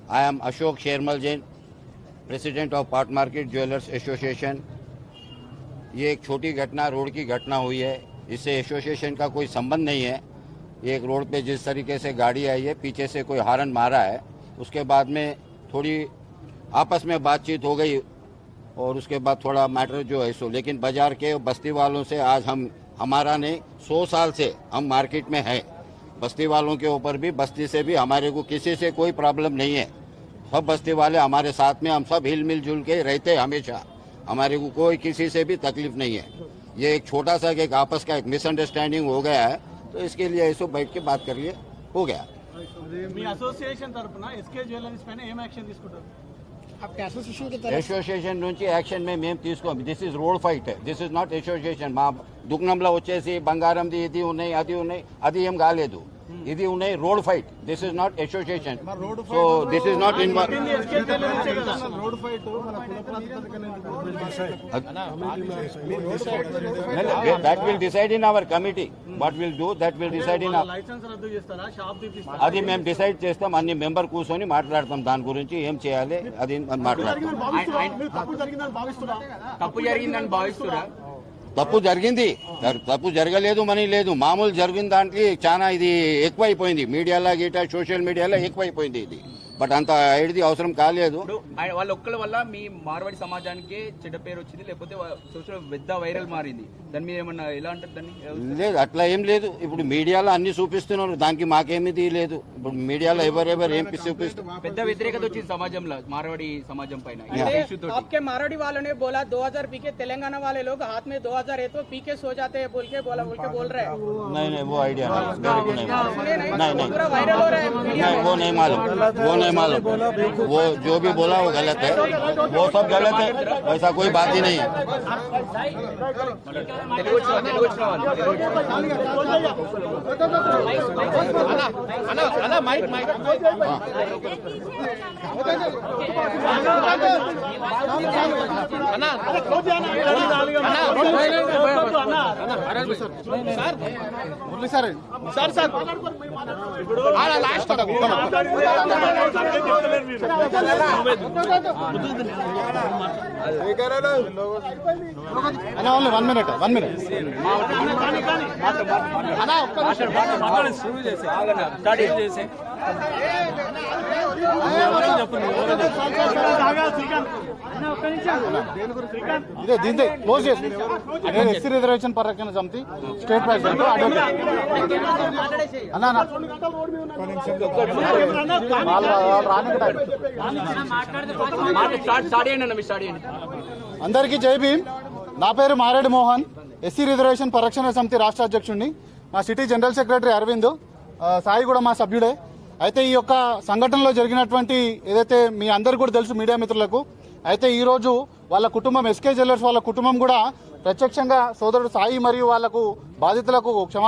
I am Ashok Shermal Jain, president of part market jewellers association. ये एक छोटी घटना, रोड की घटना हुई है, इससे एसोसिएशन का कोई संबंध नहीं है। ये एक रोड पे जिस तरीके से गाड़ी आई है, पीछे से कोई हारन मारा है, उसके बाद में थोड़ी आपस में बातचीत हो गई और उसके बाद थोड़ा मैटर जो है सो, लेकिन बाजार के बस्ती वालों से आज हमारा नहीं 100 साल से हम मार्केट में हैं। बस्ती वालों के ऊपर भी, बस्ती से भी हमारे को किसी से कोई प्रॉब्लम नहीं है। सब बस्ती वाले हमारे साथ में, हम सब हिल मिल जुल के रहते हमेशा, हमारे को कोई किसी से भी तकलीफ नहीं है। ये एक छोटा सा एक आपस का एक मिसअंडरस्टैंडिंग हो गया है, तो इसके लिए ऐसे बैठ के बात कर लिए हो गया। అసోసియేషన్ తరపున ఎస్కే జ్యువెలరీస్ పైన ఏం యాక్షన్ తీసుకుంటారు? అసోసియేషన్ నుంచి యాక్షన్ మేము తీసుకోము. This is road fight, this is not association. మా దుగ్నంలో వచ్చేసి బంగారంది ఇది ఉన్నాయి, అది ఉన్నాయి, అది ఏం కాలేదు. ఇది ఉన్నాయి road fight. This is not association. So this is not involve. That will decide in our committee. What will do that will decide in అది మేము డిసైడ్ చేస్తాం. అన్ని మెంబర్ కూర్చొని మాట్లాడతాం దాని గురించి, ఏం చేయాలి అది మాట్లాడతాం. తప్పు జరిగింది, తప్పు జరగలేదు మనీ లేదు. మామూలు జరిగిన దానికి చాలా ఇది ఎక్కువైపోయింది. మీడియాలో గీట సోషల్ మీడియాలో ఎక్కువైపోయింది ఇది. బట్ అంత ఐడిది అవసరం కాలేదు. వాళ్ళ ఒక్కల వల్ల మీ మార్వాడి సమాజానికి చెడ్డ పేరు వచ్చింది, లేకపోతే సోషల్ పెద్ద వైరల్ మారింది. దాని మీద ఏమన్నా ఎలా అంటారు దాన్ని? లేదు, అట్లా ఏం లేదు. ఇప్పుడు మీడియాలో అన్ని చూపిస్తున్నారు, దానికి మాకేమిది లేదు. ఇప్పుడు మీడియాలో ఎవరెవరు ఏం చూపిస్తున్నారు. పెద్ద వ్యతిరేకత వచ్చింది సమాజంలో, మార్వాడి సమాజం పైన. आपके मारवाड़ी वालों ने बोला 2000 पी के तेलंगाना वाले लोग हाथ में 2000 है तो पी के सो जाते हैं बोल के बोल रहे हैं। नहीं वो आइडिया नहीं, पूरा वायरल हो रहा है। नहीं वो नहीं मालूम, वो नहीं मालूम। वो जो भी बोला वो गलत है, वो सब गलत है, ऐसा कोई बात ही नहीं है। Only 1 minute. ఇదే దీంతో క్లోజ్ చేసి నేను ఎస్సీ రిజర్వేషన్ పరిరక్షణ సమితి స్టేట్ ప్రెసిడెంట్ అందరికీ జై భీమ్. నా పేరు మారేడు మోహన్, ఎస్సీ రిజర్వేషన్ పరిరక్షణ సమితి రాష్ట్ర అధ్యక్షుడిని. మా city general secretary Aravind, Sai కూడా మా సభ్యుడే. అయితే ఈ యొక్క సంఘటనలో జరిగినటువంటి ఏదైతే మీ అందరికీ కూడా తెలుసు మీడియా మిత్రులకు, అయితే ఈరోజు వాళ్ళ కుటుంబం, ఎస్కే జ్యువెలర్స్ వాళ్ళ కుటుంబం కూడా ప్రత్యక్షంగా సోదరుడు సాయి మరియు వాళ్లకు బాధితులకు క్షమాపణ